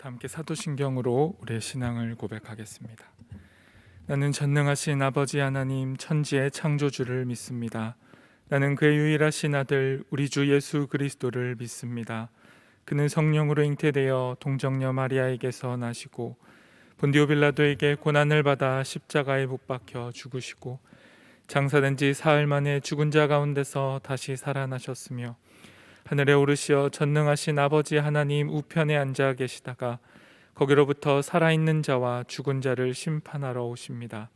다 함께 사도신경으로 우리의 신앙을 고백하겠습니다. 나는 전능하신 아버지 하나님 천지의 창조주를 믿습니다. 나는 그의 유일하신 아들 우리 주 예수 그리스도를 믿습니다. 그는 성령으로 잉태되어 동정녀 마리아에게서 나시고 본디오 빌라도에게 고난을 받아 십자가에 못 박혀 죽으시고 장사된 지 사흘 만에 죽은 자 가운데서 다시 살아나셨으며 하늘에 오르시어 전능하신 아버지 하나님 우편에 앉아 계시다가 거기로부터 살아있는 자와 죽은 자를 심판하러 오십니다.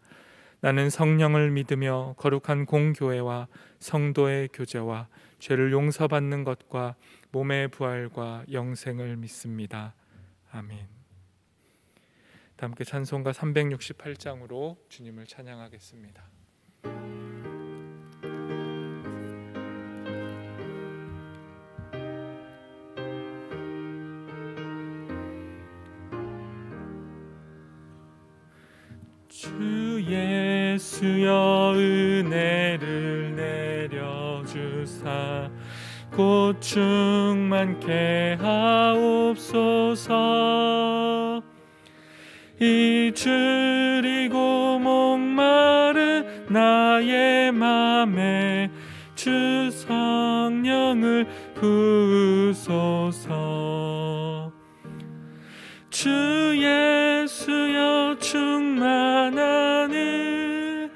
나는 성령을 믿으며 거룩한 공교회와 성도의 교제와 죄를 용서받는 것과 몸의 부활과 영생을 믿습니다. 아멘. 다 함께 찬송가 368장으로 주님을 찬양하겠습니다. 주 예수여 은혜를 내려주사 곧 충만케 하옵소서. 이주리고 목마른 나의 맘에 주 성령을 부으소서. 주 예수여 충만한 은혜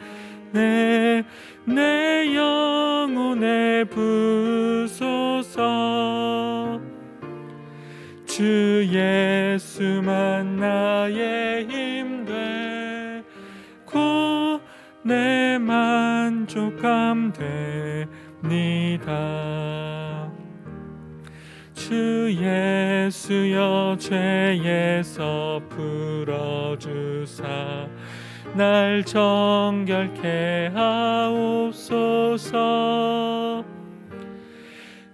내 영혼에 부으소서. 주 예수만 나의 힘 되고 내 만족감 됩니다. 주 예수여 죄에서 풀어주사 날 정결케 하옵소서.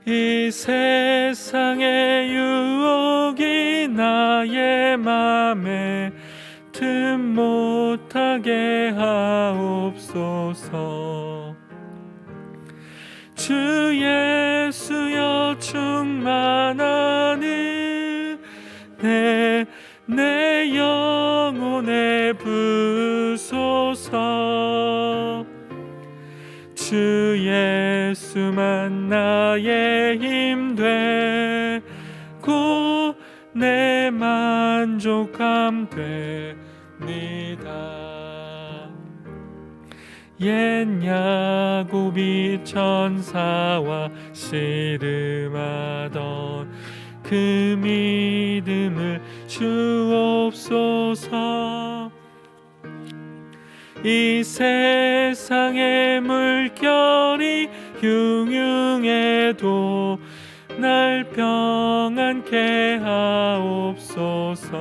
이 세상의 유혹이 나의 맘에 틈 못하게 하옵소서. 주 예수여 충만한 은혜 내 영혼에 부으소서. 주 예수만 나의 힘 되고 내 만족함 됩니다. 옛 야곱이 천사와 씨름하던 그 믿음을 주옵소서. 이 세상의 물결이 흉흉해도 날 평안케 하옵소서.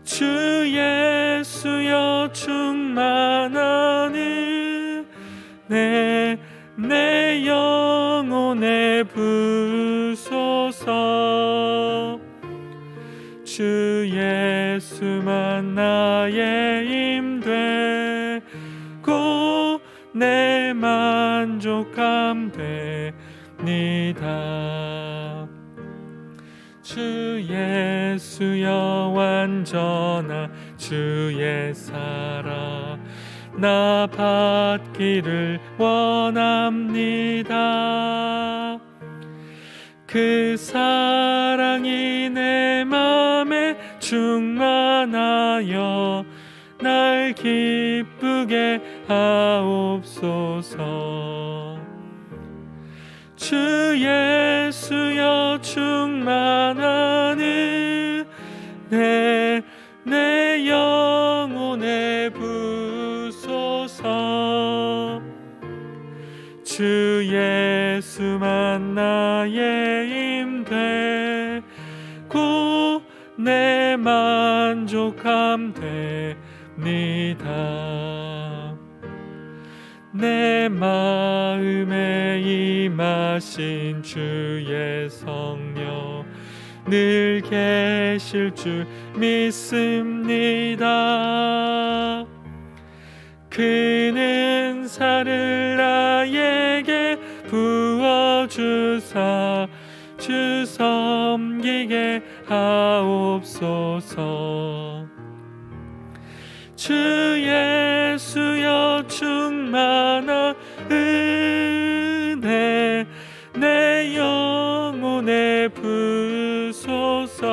주 예수여 충만한 은혜 내 영혼에 부으소서. 주 예수만 나의 힘 되고 내 만족함 됩니다. 주 예수여 완전한 주의 사랑 나 받기를 원합니다. 그 사랑이 내 맘에 충만하여 날 기쁘게 하옵소서. 주 예수여 충만한 은혜 내 영혼에 부으소서. 주 예수만 나의 힘 되고 내 만족함 됩니다. 내 마음에 임하신 주의 성령 늘 계실 줄 믿습니다. 그는 은사를 나에게 부어주사 주 섬기게 하옵소서. 주 예수여 충만한 은혜 내 영혼에 부소서.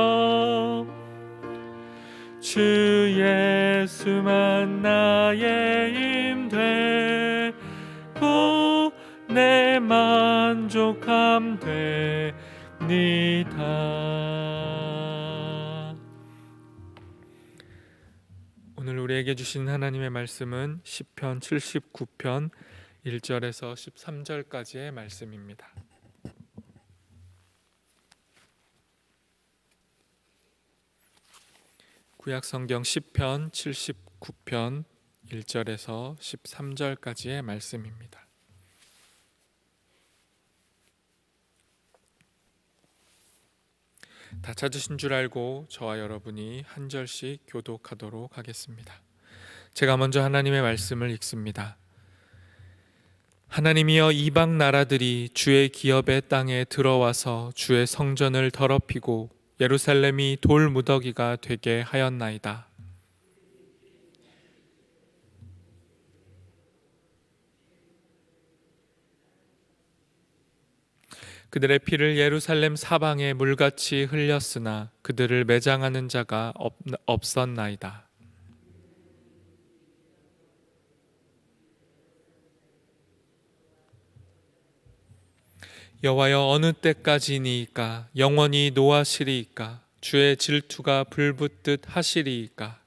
주 예수만 나의 힘 되고 내 만족함 되니다. 오늘 우리에게 주신 하나님의 말씀은 시편 79편 1절에서 13절까지의 말씀입니다. 구약성경 시편 79편 1절에서 13절까지의 말씀입니다. 다 찾으신 줄 알고 저와 여러분이 한 절씩 교독하도록 하겠습니다. 제가 먼저 하나님의 말씀을 읽습니다. 하나님이여, 이방 나라들이 주의 기업의 땅에 들어와서 주의 성전을 더럽히고 예루살렘이 돌 무더기가 되게 하였나이다. 그들의 피를 예루살렘 사방에 물같이 흘렸으나 그들을 매장하는 자가 없었나이다. 여호와여, 어느 때까지니이까? 영원히 노하시리이까? 주의 질투가 불붙듯 하시리이까?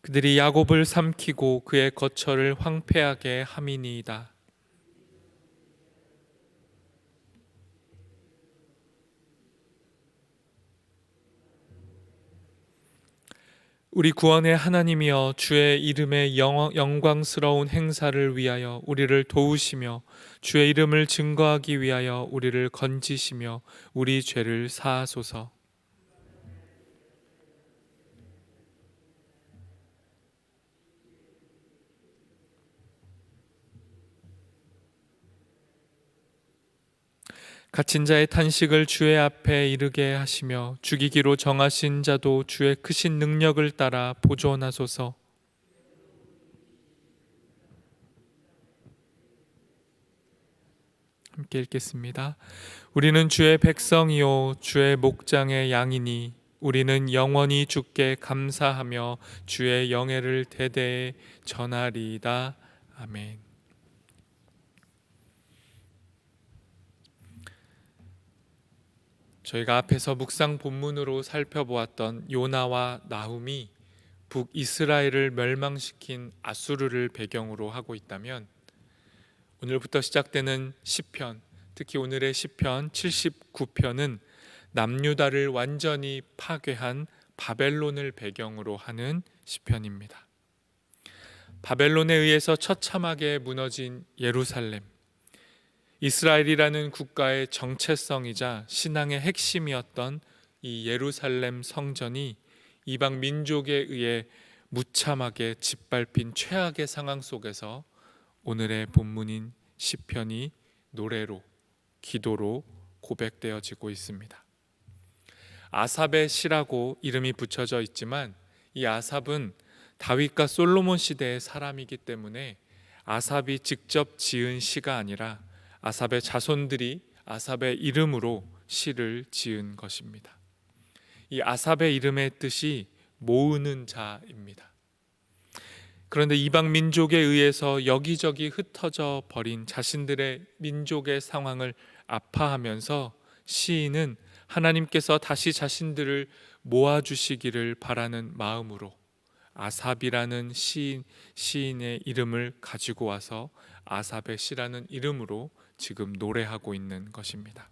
그들이 야곱을 삼키고 그의 거처를 황폐하게 함이니이다. 우리 구원의 하나님이여, 주의 이름의 영광스러운 행사를 위하여 우리를 도우시며 주의 이름을 증거하기 위하여 우리를 건지시며 우리 죄를 사하소서. 갇힌 자의 탄식을 주의 앞에 이르게 하시며 죽이기로 정하신 자도 주의 크신 능력을 따라 보존하소서. 함께 읽겠습니다. 우리는 주의 백성이요 주의 목장의 양이니 우리는 영원히 주께 감사하며 주의 영예를 대대에 전하리이다. 아멘. 저희가 앞에서 묵상 본문으로 살펴보았던 요나와 나훔이 북이스라엘을 멸망시킨 아수르를 배경으로 하고 있다면, 오늘부터 시작되는 시편, 특히 오늘의 시편 79편은 남유다를 완전히 파괴한 바벨론을 배경으로 하는 시편입니다. 바벨론에 의해서 처참하게 무너진 예루살렘, 이스라엘이라는 국가의 정체성이자 신앙의 핵심이었던 이 예루살렘 성전이 이방 민족에 의해 무참하게 짓밟힌 최악의 상황 속에서 오늘의 본문인 시편이 노래로, 기도로 고백되어지고 있습니다. 아삽의 시라고 이름이 붙여져 있지만 이 아삽은 다윗과 솔로몬 시대의 사람이기 때문에 아삽이 직접 지은 시가 아니라 아삽의 자손들이 아삽의 이름으로 시를 지은 것입니다. 이 아삽의 이름의 뜻이 모으는 자입니다. 그런데 이방 민족에 의해서 여기저기 흩어져 버린 자신들의 민족의 상황을 아파하면서 시인은 하나님께서 다시 자신들을 모아주시기를 바라는 마음으로 아삽이라는 시인의 이름을 가지고 와서 아삽의 시라는 이름으로 지금 노래하고 있는 것입니다.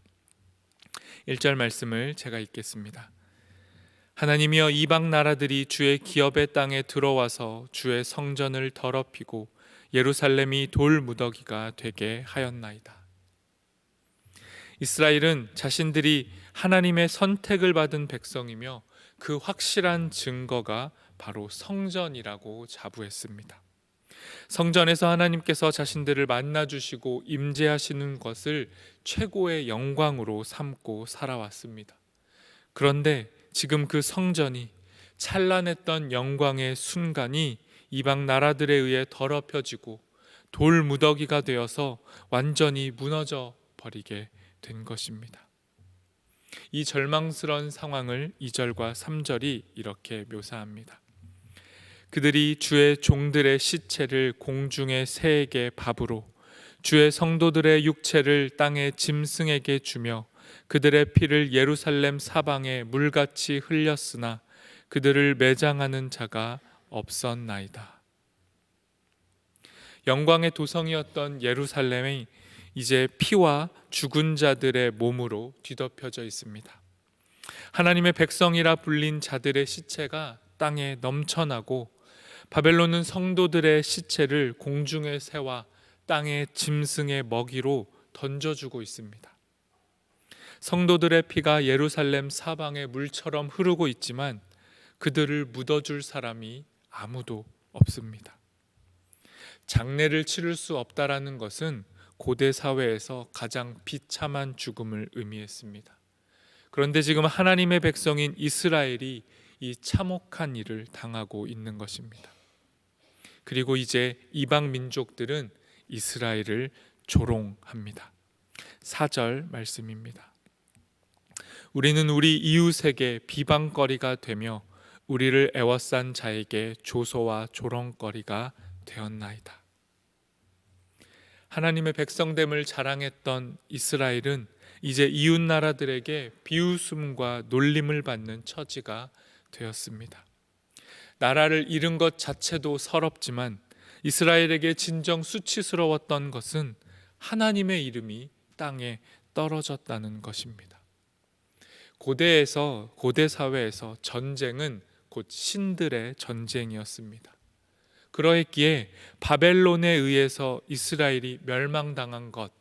1절 말씀을 제가 읽겠습니다. 하나님이여, 이방 나라들이 주의 기업의 땅에 들어와서 주의 성전을 더럽히고 예루살렘이 돌 무더기가 되게 하였나이다. 이스라엘은 자신들이 하나님의 선택을 받은 백성이며 그 확실한 증거가 바로 성전이라고 자부했습니다. 성전에서 하나님께서 자신들을 만나주시고 임재하시는 것을 최고의 영광으로 삼고 살아왔습니다. 그런데 지금 그 성전이 찬란했던 영광의 순간이 이방 나라들에 의해 더럽혀지고 돌 무더기가 되어서 완전히 무너져 버리게 된 것입니다. 이 절망스러운 상황을 2절과 3절이 이렇게 묘사합니다. 그들이 주의 종들의 시체를 공중의 새에게 밥으로, 주의 성도들의 육체를 땅의 짐승에게 주며 그들의 피를 예루살렘 사방에 물같이 흘렸으나 그들을 매장하는 자가 없었나이다. 영광의 도성이었던 예루살렘이 이제 피와 죽은 자들의 몸으로 뒤덮여져 있습니다. 하나님의 백성이라 불린 자들의 시체가 땅에 넘쳐나고 바벨론은 성도들의 시체를 공중의 새와 땅의 짐승의 먹이로 던져주고 있습니다. 성도들의 피가 예루살렘 사방에 물처럼 흐르고 있지만 그들을 묻어줄 사람이 아무도 없습니다. 장례를 치를 수 없다라는 것은 고대 사회에서 가장 비참한 죽음을 의미했습니다. 그런데 지금 하나님의 백성인 이스라엘이 이 참혹한 일을 당하고 있는 것입니다. 그리고 이제 이방 민족들은 이스라엘을 조롱합니다. 4절 말씀입니다. 우리는 우리 이웃에게 비방거리가 되며 우리를 애워싼 자에게 조소와 조롱거리가 되었나이다. 하나님의 백성됨을 자랑했던 이스라엘은 이제 이웃 나라들에게 비웃음과 놀림을 받는 처지가 되었습니다. 나라를 잃은 것 자체도 서럽지만 이스라엘에게 진정 수치스러웠던 것은 하나님의 이름이 땅에 떨어졌다는 것입니다. 고대 사회에서 전쟁은 곧 신들의 전쟁이었습니다. 그러했기에 바벨론에 의해서 이스라엘이 멸망당한 것,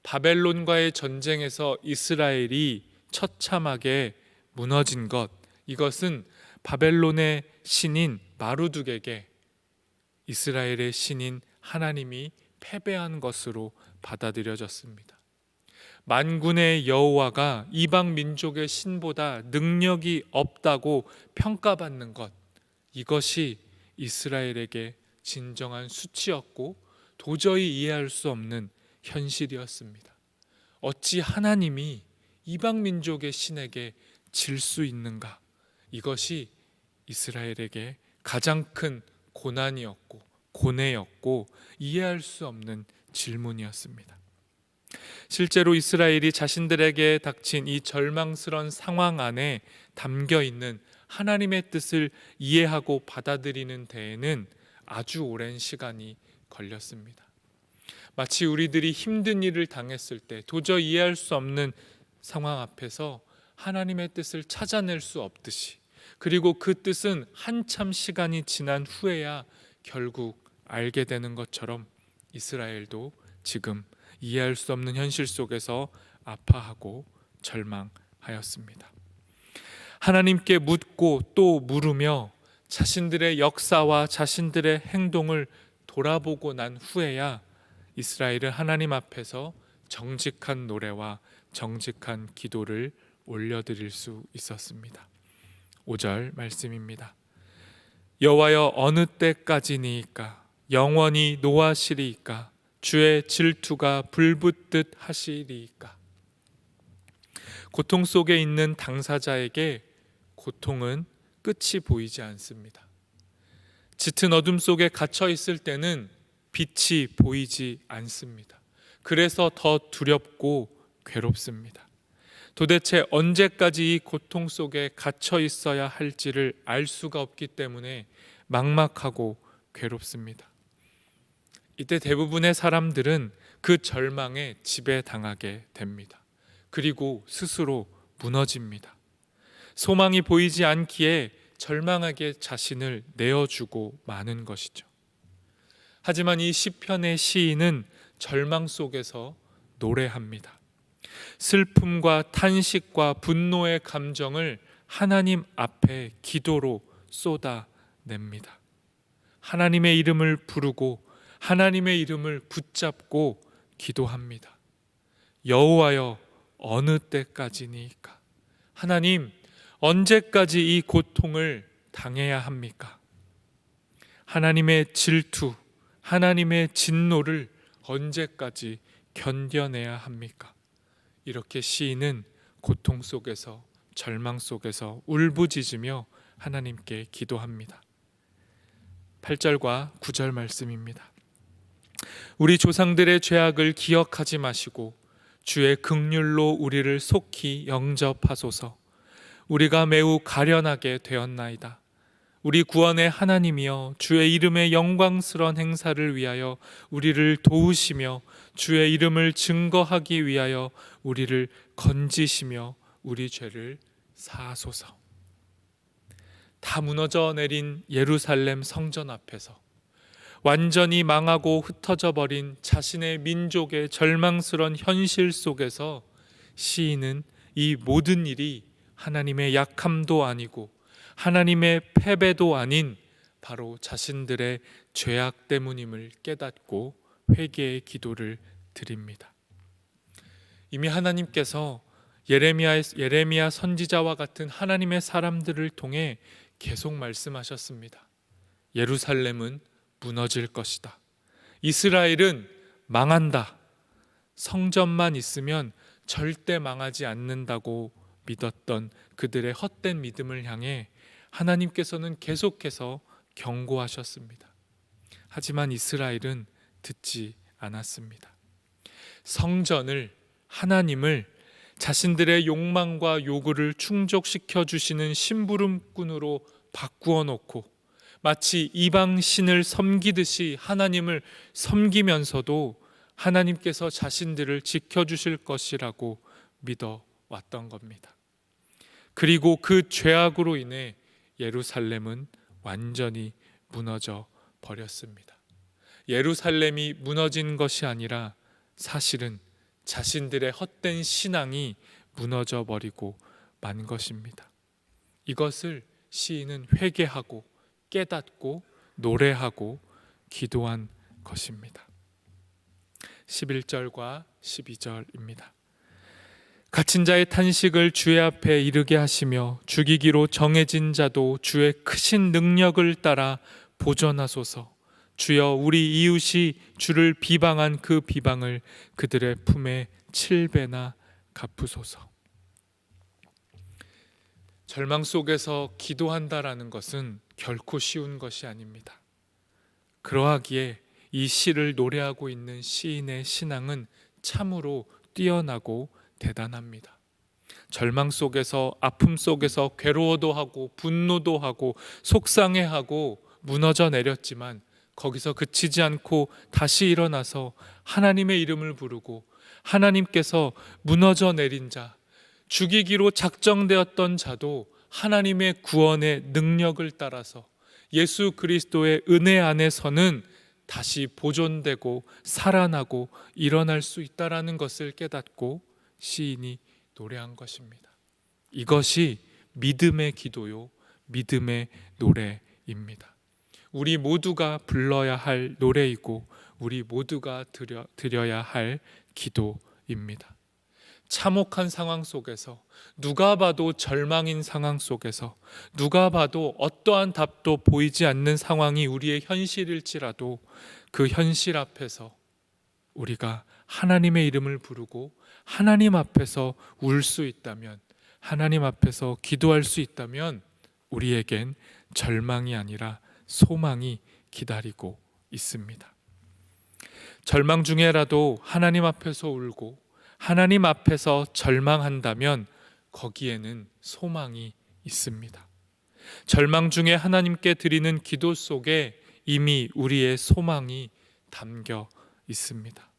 바벨론과의 전쟁에서 이스라엘이 처참하게 무너진 것, 이것은 바벨론의 신인 마루둑에게 이스라엘의 신인 하나님이 패배한 것으로 받아들여졌습니다. 만군의 여호와가 이방 민족의 신보다 능력이 없다고 평가받는 것, 이것이 이스라엘에게 진정한 수치였고 도저히 이해할 수 없는 현실이었습니다. 어찌 하나님이 이방 민족의 신에게 질 수 있는가? 이것이 이스라엘에게 가장 큰 고난이었고 고뇌였고 이해할 수 없는 질문이었습니다. 실제로 이스라엘이 자신들에게 닥친 이 절망스러운 상황 안에 담겨 있는 하나님의 뜻을 이해하고 받아들이는 데에는 아주 오랜 시간이 걸렸습니다. 마치 우리들이 힘든 일을 당했을 때 도저히 이해할 수 없는 상황 앞에서 하나님의 뜻을 찾아낼 수 없듯이, 그리고 그 뜻은 한참 시간이 지난 후에야 결국 알게 되는 것처럼 이스라엘도 지금 이해할 수 없는 현실 속에서 아파하고 절망하였습니다. 하나님께 묻고 또 물으며 자신들의 역사와 자신들의 행동을 돌아보고 난 후에야 이스라엘은 하나님 앞에서 정직한 노래와 정직한 기도를 올려드릴 수 있었습니다. 5절 말씀입니다. 여호와여 어느 때까지니이까 영원히 노하시리이까 주의 질투가 불붙듯 하시리이까. 고통 속에 있는 당사자에게 고통은 끝이 보이지 않습니다. 짙은 어둠 속에 갇혀 있을 때는 빛이 보이지 않습니다. 그래서 더 두렵고 괴롭습니다. 도대체 언제까지 이 고통 속에 갇혀 있어야 할지를 알 수가 없기 때문에 막막하고 괴롭습니다. 이때 대부분의 사람들은 그 절망에 지배당하게 됩니다. 그리고 스스로 무너집니다. 소망이 보이지 않기에 절망하게 자신을 내어주고 마는 것이죠. 하지만 이 시편의 시인은 절망 속에서 노래합니다. 슬픔과 탄식과 분노의 감정을 하나님 앞에 기도로 쏟아냅니다. 하나님의 이름을 부르고 하나님의 이름을 붙잡고 기도합니다. 여호와여, 어느 때까지니까? 하나님, 언제까지 이 고통을 당해야 합니까? 하나님의 질투, 하나님의 진노를 언제까지 견뎌내야 합니까? 이렇게 시인은 고통 속에서, 절망 속에서 울부짖으며 하나님께 기도합니다. 8절과 9절 말씀입니다. 우리 조상들의 죄악을 기억하지 마시고 주의 긍휼로 우리를 속히 영접하소서. 우리가 매우 가련하게 되었나이다. 우리 구원의 하나님이여, 주의 이름의 영광스러운 행사를 위하여 우리를 도우시며 주의 이름을 증거하기 위하여 우리를 건지시며 우리 죄를 사하소서. 다 무너져 내린 예루살렘 성전 앞에서 완전히 망하고 흩어져 버린 자신의 민족의 절망스러운 현실 속에서 시인은 이 모든 일이 하나님의 약함도 아니고 하나님의 패배도 아닌 바로 자신들의 죄악 때문임을 깨닫고 회개의 기도를 드립니다. 이미 하나님께서 예레미야 선지자와 같은 하나님의 사람들을 통해 계속 말씀하셨습니다. 예루살렘은 무너질 것이다. 이스라엘은 망한다. 성전만 있으면 절대 망하지 않는다고 믿었던 그들의 헛된 믿음을 향해 하나님께서는 계속해서 경고하셨습니다. 하지만 이스라엘은 듣지 않았습니다. 성전을, 하나님을 자신들의 욕망과 요구를 충족시켜 주시는 심부름꾼으로 바꾸어 놓고 마치 이방 신을 섬기듯이 하나님을 섬기면서도 하나님께서 자신들을 지켜주실 것이라고 믿어왔던 겁니다. 그리고 그 죄악으로 인해 예루살렘은 완전히 무너져 버렸습니다. 예루살렘이 무너진 것이 아니라 사실은 자신들의 헛된 신앙이 무너져 버리고 만 것입니다. 이것을 시인은 회개하고 깨닫고 노래하고 기도한 것입니다. 11절과 12절입니다. 갇힌 자의 탄식을 주의 앞에 이르게 하시며 죽이기로 정해진 자도 주의 크신 능력을 따라 보전하소서. 주여, 우리 이웃이 주를 비방한 그 비방을 그들의 품에 7배나 갚으소서. 절망 속에서 기도한다라는 것은 결코 쉬운 것이 아닙니다. 그러하기에 이 시를 노래하고 있는 시인의 신앙은 참으로 뛰어나고 대단합니다. 절망 속에서, 아픔 속에서 괴로워도 하고 분노도 하고 속상해하고 무너져 내렸지만 거기서 그치지 않고 다시 일어나서 하나님의 이름을 부르고 하나님께서 무너져 내린 자, 죽이기로 작정되었던 자도 하나님의 구원의 능력을 따라서 예수 그리스도의 은혜 안에서는 다시 보존되고 살아나고 일어날 수 있다라는 것을 깨닫고 시인이 노래한 것입니다. 이것이 믿음의 기도요, 믿음의 노래입니다. 우리 모두가 불러야 할 노래이고 우리 모두가 드려야 할 기도입니다. 참혹한 상황 속에서, 누가 봐도 절망인 상황 속에서, 누가 봐도 어떠한 답도 보이지 않는 상황이 우리의 현실일지라도 그 현실 앞에서 우리가 하나님의 이름을 부르고 하나님 앞에서 울 수 있다면, 하나님 앞에서 기도할 수 있다면 우리에겐 절망이 아니라 소망이 기다리고 있습니다. 절망 중에라도 하나님 앞에서 울고 하나님 앞에서 절망한다면 거기에는 소망이 있습니다. 절망 중에 하나님께 드리는 기도 속에 이미 우리의 소망이 담겨 있습니다.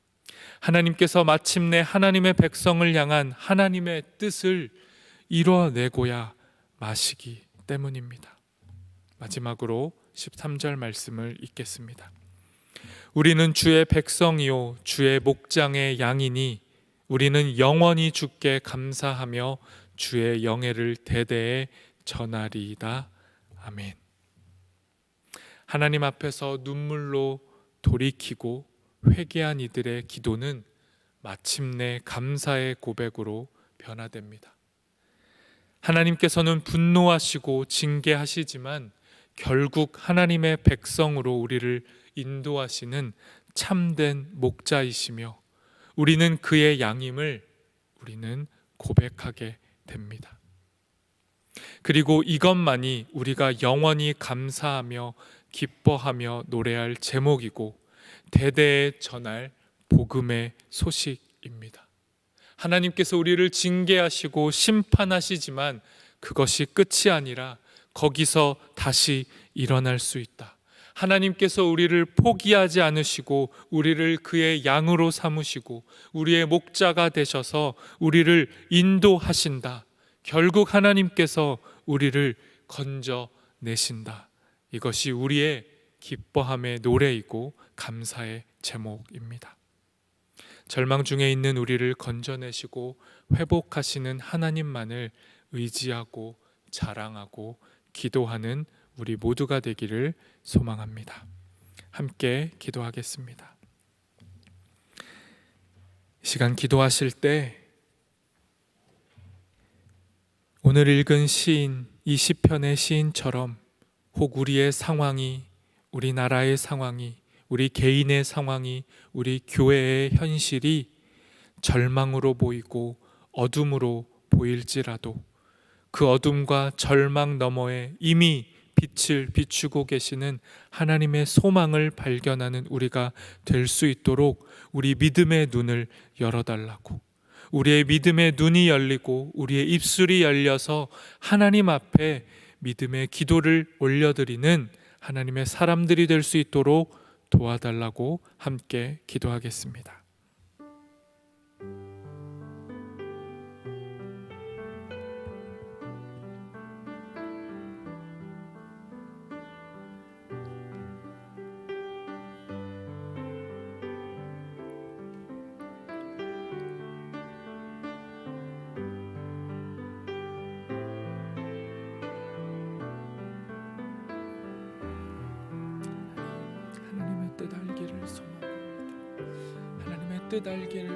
하나님께서 마침내 하나님의 백성을 향한 하나님의 뜻을 이뤄내고야 마시기 때문입니다. 마지막으로 13절 말씀을 읽겠습니다. 우리는 주의 백성이요 주의 목장의 양이니 우리는 영원히 주께 감사하며 주의 영예를 대대에 전하리이다. 아멘. 하나님 앞에서 눈물로 돌이키고 회개한 이들의 기도는 마침내 감사의 고백으로 변화됩니다. 하나님께서는 분노하시고 징계하시지만 결국 하나님의 백성으로 우리를 인도하시는 참된 목자이시며 우리는 그의 양임을 우리는 고백하게 됩니다. 그리고 이것만이 우리가 영원히 감사하며 기뻐하며 노래할 제목이고 대대에 전할 복음의 소식입니다. 하나님께서 우리를 징계하시고 심판하시지만 그것이 끝이 아니라 거기서 다시 일어날 수 있다. 하나님께서 우리를 포기하지 않으시고 우리를 그의 양으로 삼으시고 우리의 목자가 되셔서 우리를 인도하신다. 결국 하나님께서 우리를 건져내신다. 이것이 우리의 기뻐함의 노래이고 감사의 제목입니다. 절망 중에 있는 우리를 건져내시고 회복하시는 하나님만을 의지하고 자랑하고 기도하는 우리 모두가 되기를 소망합니다. 함께 기도하겠습니다. 이 시간 기도하실 때 오늘 읽은 시인, 이 시편의 시인처럼 혹 우리의 상황이, 우리나라의 상황이, 우리 개인의 상황이, 우리 교회의 현실이 절망으로 보이고 어둠으로 보일지라도 그 어둠과 절망 너머에 이미 빛을 비추고 계시는 하나님의 소망을 발견하는 우리가 될 수 있도록 우리 믿음의 눈을 열어달라고, 우리의 믿음의 눈이 열리고 우리의 입술이 열려서 하나님 앞에 믿음의 기도를 올려드리는 하나님의 사람들이 될 수 있도록 도와달라고 함께 기도하겠습니다. 뜻 알기를 소망합니다. 하나님의 뜻 알기를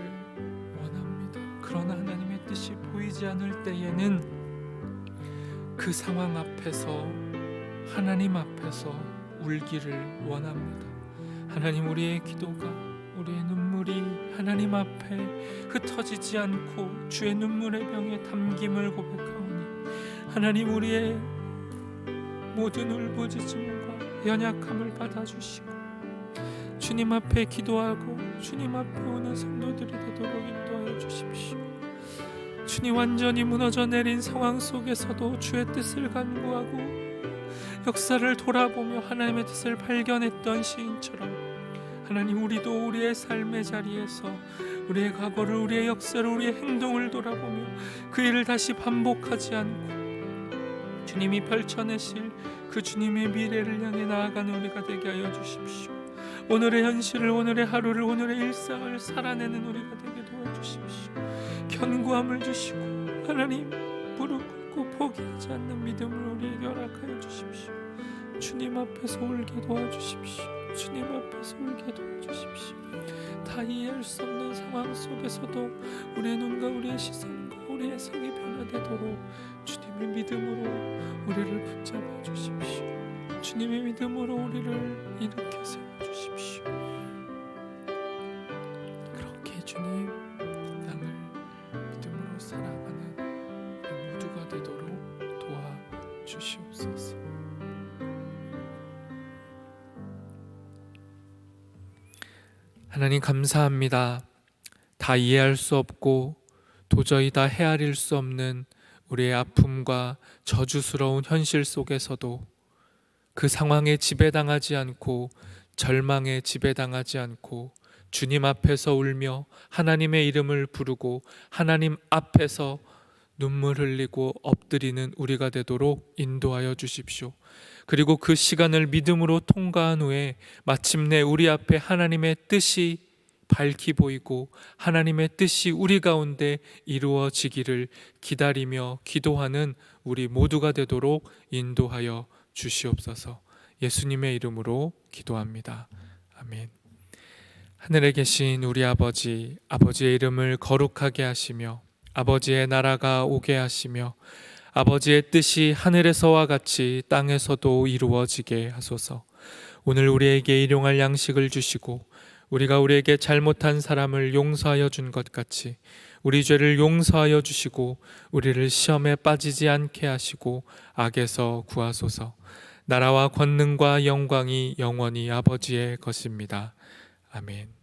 원합니다. 그러나 하나님의 뜻이 보이지 않을 때에는 그 상황 앞에서 하나님 앞에서 울기를 원합니다. 하나님, 우리의 기도가, 우리의 눈물이 하나님 앞에 흩어지지 않고 주의 눈물의 병에 담김을 고백하오니 하나님, 우리의 모든 울부짖음과 연약함을 받아주시고 주님 앞에 기도하고 주님 앞에 오는 성도들이 되도록 인도하여 주십시오. 주님, 완전히 무너져 내린 상황 속에서도 주의 뜻을 간구하고 역사를 돌아보며 하나님의 뜻을 발견했던 시인처럼 하나님, 우리도 우리의 삶의 자리에서 우리의 과거를, 우리의 역사를, 우리의 행동을 돌아보며 그 일을 다시 반복하지 않고 주님이 펼쳐내실 그 주님의 미래를 향해 나아가는 우리가 되게 하여 주십시오. 오늘의 현실을, 오늘의 하루를, 오늘의 일상을 살아내는 우리가 되게 도와주십시오. 견고함을 주시고 하나님, 무릎 꿇고 포기하지 않는 믿음을 우리에게 허락하여 주십시오. 주님 앞에서 울게 도와주십시오. 주님 앞에서 울게 도와주십시오. 다 이해할 수 없는 상황 속에서도 우리의 눈과 우리의 시선과 우리의 성이 변화되도록 주님의 믿음으로 우리를 붙잡아 주십시오. 주님의 믿음으로 우리를 일으켜 세워주십시오. 그렇게 주님 땅을 믿음으로 살아가는 우리 모두가 되도록 도와주시옵소서. 하나님, 감사합니다. 다 이해할 수 없고 도저히 다 헤아릴 수 없는 우리의 아픔과 저주스러운 현실 속에서도 그 상황에 지배당하지 않고 절망에 지배당하지 않고 주님 앞에서 울며 하나님의 이름을 부르고 하나님 앞에서 눈물 흘리고 엎드리는 우리가 되도록 인도하여 주십시오. 그리고 그 시간을 믿음으로 통과한 후에 마침내 우리 앞에 하나님의 뜻이 밝히 보이고 하나님의 뜻이 우리 가운데 이루어지기를 기다리며 기도하는 우리 모두가 되도록 인도하여 주시옵소서. 예수님의 이름으로 기도합니다. 아멘. 하늘에 계신 우리 아버지, 아버지의 이름을 거룩하게 하시며 아버지의 나라가 오게 하시며 아버지의 뜻이 하늘에서와 같이 땅에서도 이루어지게 하소서. 오늘 우리에게 일용할 양식을 주시고 우리가 우리에게 잘못한 사람을 용서하여 준 것 같이 우리 죄를 용서하여 주시고 우리를 시험에 빠지지 않게 하시고 악에서 구하소서. 나라와 권능과 영광이 영원히 아버지의 것입니다. 아멘.